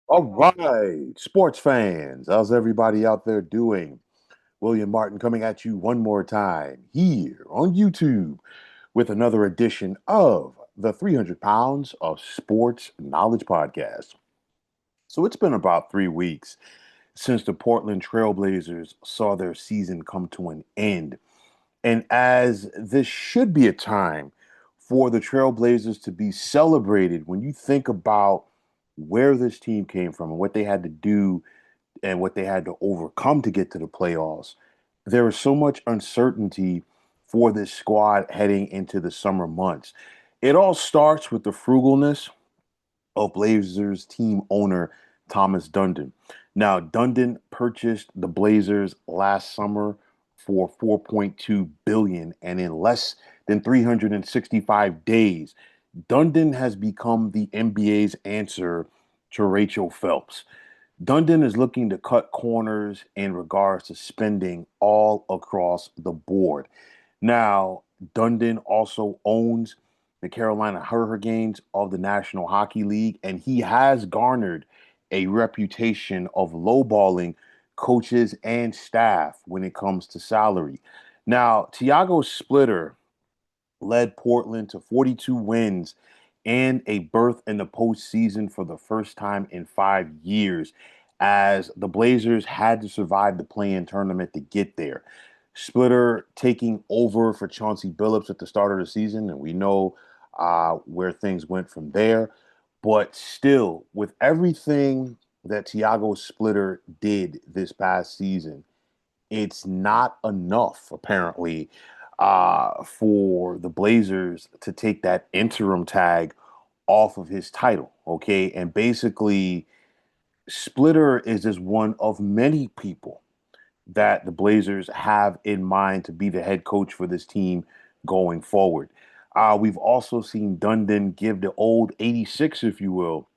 All right, sports fans, how's everybody out there doing? William Martin coming at you one more time here on YouTube with another edition of the 300 Pounds of Sports Knowledge Podcast. So it's been about 3 weeks since the Portland Trailblazers saw their season come to an end. And as this should be a time for the Trailblazers to be celebrated when you think about where this team came from and what they had to do and what they had to overcome to get to the playoffs, there is so much uncertainty for this squad heading into the summer months. It all starts with the frugalness of Blazers team owner Thomas Dundon. Now, Dundon purchased the Blazers last summer for 4.2 billion, and in less than 365 days, Dundon has become the NBA's answer to Rachel Phelps. Dundon is looking to cut corners in regards to spending all across the board. Now, Dundon also owns the Carolina Hurricanes of the National Hockey League, and he has garnered a reputation of lowballing coaches and staff when it comes to salary. Now, Tiago Splitter led Portland to 42 wins and a berth in the postseason for the first time in 5 years, as the Blazers had to survive the play-in tournament to get there. Splitter taking over for Chauncey Billups at the start of the season, and we know where things went from there. But still, with everything that Tiago Splitter did this past season, it's not enough, apparently, for the Blazers to take that interim tag off of his title. Okay. And basically, Splitter is just one of many people that the Blazers have in mind to be the head coach for this team going forward. We've also seen Dundon give the old 86, if you will,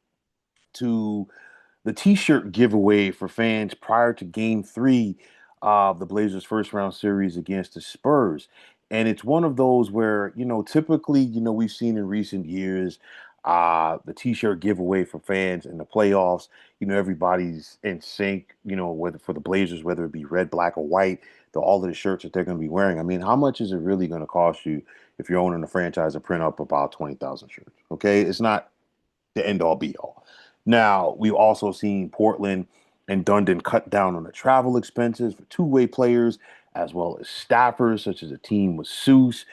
to the T-shirt giveaway for fans prior to Game 3 of the Blazers' first round series against the Spurs. And it's one of those where, typically, we've seen in recent years the T-shirt giveaway for fans in the playoffs. Everybody's in sync, whether for the Blazers, whether it be red, black, or white, all of the shirts that they're going to be wearing. I mean, how much is it really going to cost you if you're owning a franchise to print up about 20,000 shirts? Okay. It's not the end all be all. Now, we've also seen Portland and Dundon cut down on the travel expenses for two-way players as well as staffers, such as a team with Seuss.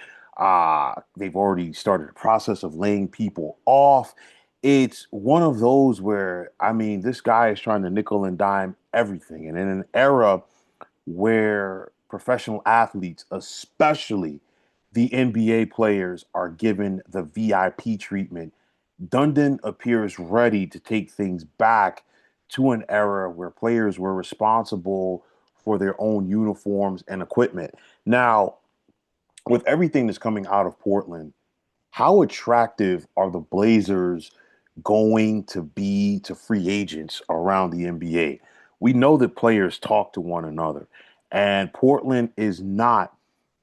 They've already started a process of laying people off. It's one of those where, I mean, this guy is trying to nickel and dime everything. And in an era where professional athletes, especially the NBA players, are given the VIP treatment, Dundon appears ready to take things back to an era where players were responsible for their own uniforms and equipment. Now, with everything that's coming out of Portland, how attractive are the Blazers going to be to free agents around the NBA? We know that players talk to one another, and Portland is not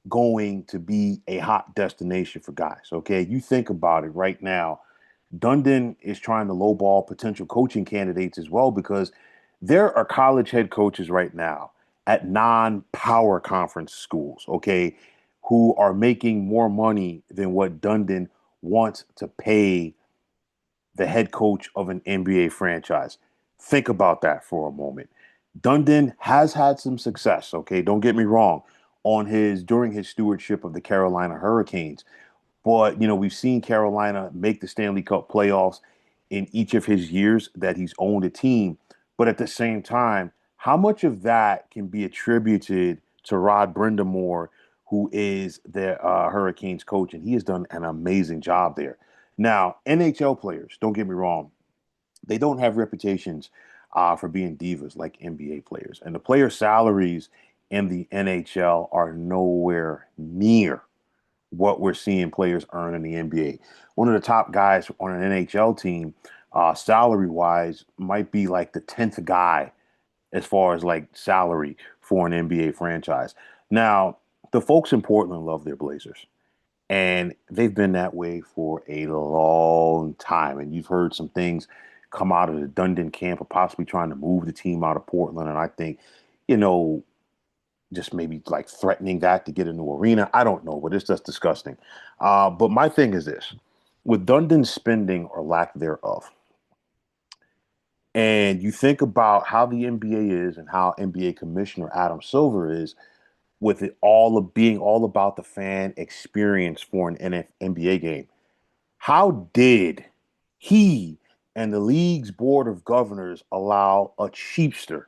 going to be a hot destination for guys. Okay, you think about it right now. Dundon is trying to lowball potential coaching candidates as well because there are college head coaches right now at non-power conference schools, okay, who are making more money than what Dundon wants to pay the head coach of an NBA franchise. Think about that for a moment. Dundon has had some success, okay? Don't get me wrong, on his during his stewardship of the Carolina Hurricanes. But, we've seen Carolina make the Stanley Cup playoffs in each of his years that he's owned a team. But at the same time, how much of that can be attributed to Rod Brindamore, who is the Hurricanes coach? And he has done an amazing job there. Now, NHL players, don't get me wrong, they don't have reputations for being divas like NBA players. And the player salaries in the NHL are nowhere near what we're seeing players earn in the NBA. One of the top guys on an NHL team, salary wise, might be like the 10th guy as far as like salary for an NBA franchise. Now, the folks in Portland love their Blazers, and they've been that way for a long time. And you've heard some things come out of the Dundon camp or possibly trying to move the team out of Portland. And I think, you know, just maybe like threatening that to get in the arena. I don't know, but it's just disgusting. But my thing is this with Dundon's spending or lack thereof, and you think about how the NBA is and how NBA Commissioner Adam Silver is with it all of being all about the fan experience for an NBA game. How did he and the league's board of governors allow a cheapster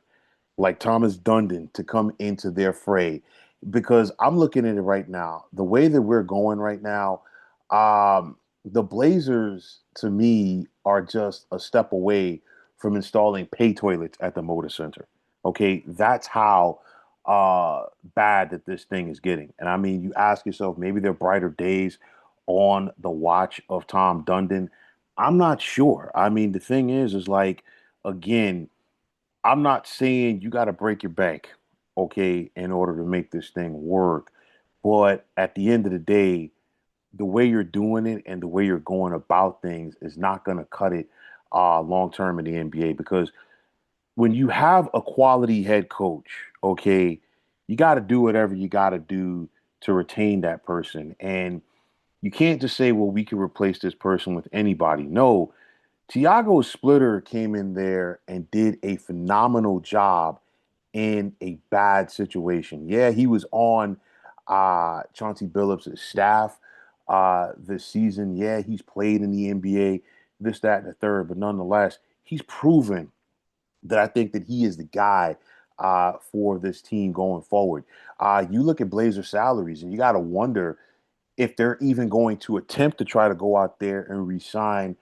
like Thomas Dundon to come into their fray? Because I'm looking at it right now, the way that we're going right now, the Blazers to me are just a step away from installing pay toilets at the Motor Center. Okay, that's how bad that this thing is getting. And I mean, you ask yourself, maybe there are brighter days on the watch of Tom Dundon. I'm not sure. I mean, the thing is like, again, I'm not saying you got to break your bank, okay, in order to make this thing work. But at the end of the day, the way you're doing it and the way you're going about things is not going to cut it long term in the NBA because when you have a quality head coach, okay, you got to do whatever you got to do to retain that person. And you can't just say, well, we can replace this person with anybody. No, Tiago Splitter came in there and did a phenomenal job in a bad situation. Yeah, he was on Chauncey Billups' staff this season. Yeah, he's played in the NBA, this, that, and the third. But nonetheless, he's proven that I think that he is the guy for this team going forward. You look at Blazer salaries, and you got to wonder if they're even going to attempt to try to go out there and re-sign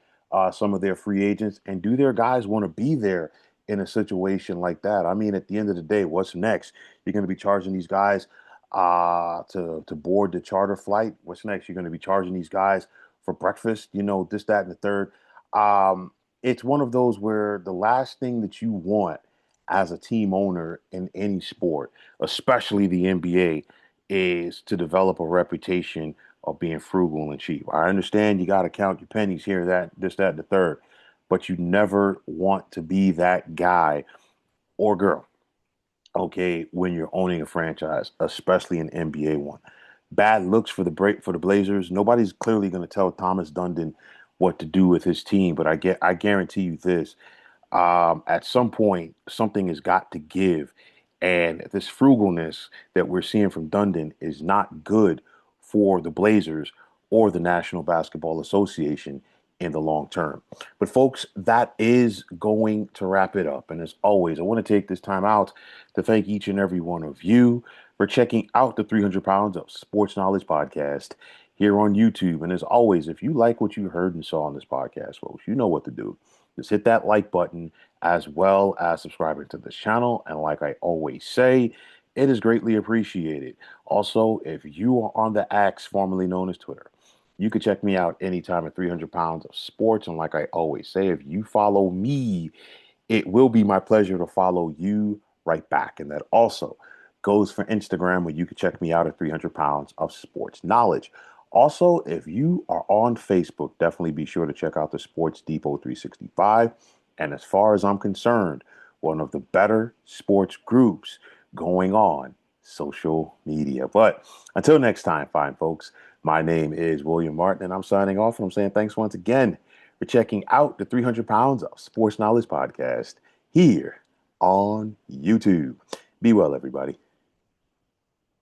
some of their free agents, and do their guys want to be there in a situation like that? I mean, at the end of the day, what's next? You're going to be charging these guys to board the charter flight. What's next? You're going to be charging these guys for breakfast. You know, this, that, and the third. Um, it's one of those where the last thing that you want as a team owner in any sport, especially the NBA, is to develop a reputation of being frugal and cheap. I understand you got to count your pennies here, that, this, that, and the third, but you never want to be that guy or girl, okay, when you're owning a franchise, especially an NBA one. Bad looks for the break for the Blazers. Nobody's clearly going to tell Thomas Dundon what to do with his team, but I guarantee you this: at some point, something has got to give. And this frugalness that we're seeing from Dundon is not good for the Blazers or the National Basketball Association in the long term. But, folks, that is going to wrap it up. And as always, I want to take this time out to thank each and every one of you for checking out the 300 Pounds of Sports Knowledge podcast here on YouTube. And as always, if you like what you heard and saw on this podcast, folks, you know what to do. Just hit that like button as well as subscribing to this channel. And like I always say, it is greatly appreciated. Also, if you are on the X, formerly known as Twitter, you can check me out anytime at 300 Pounds of Sports. And like I always say, if you follow me, it will be my pleasure to follow you right back. And that also goes for Instagram, where you can check me out at 300 Pounds of Sports Knowledge. Also, if you are on Facebook, definitely be sure to check out the Sports Depot 365. And as far as I'm concerned, one of the better sports groups going on social media. But until next time, fine folks, my name is William Martin, and I'm signing off. And I'm saying thanks once again for checking out the 300 Pounds of Sports Knowledge podcast here on YouTube. Be well, everybody.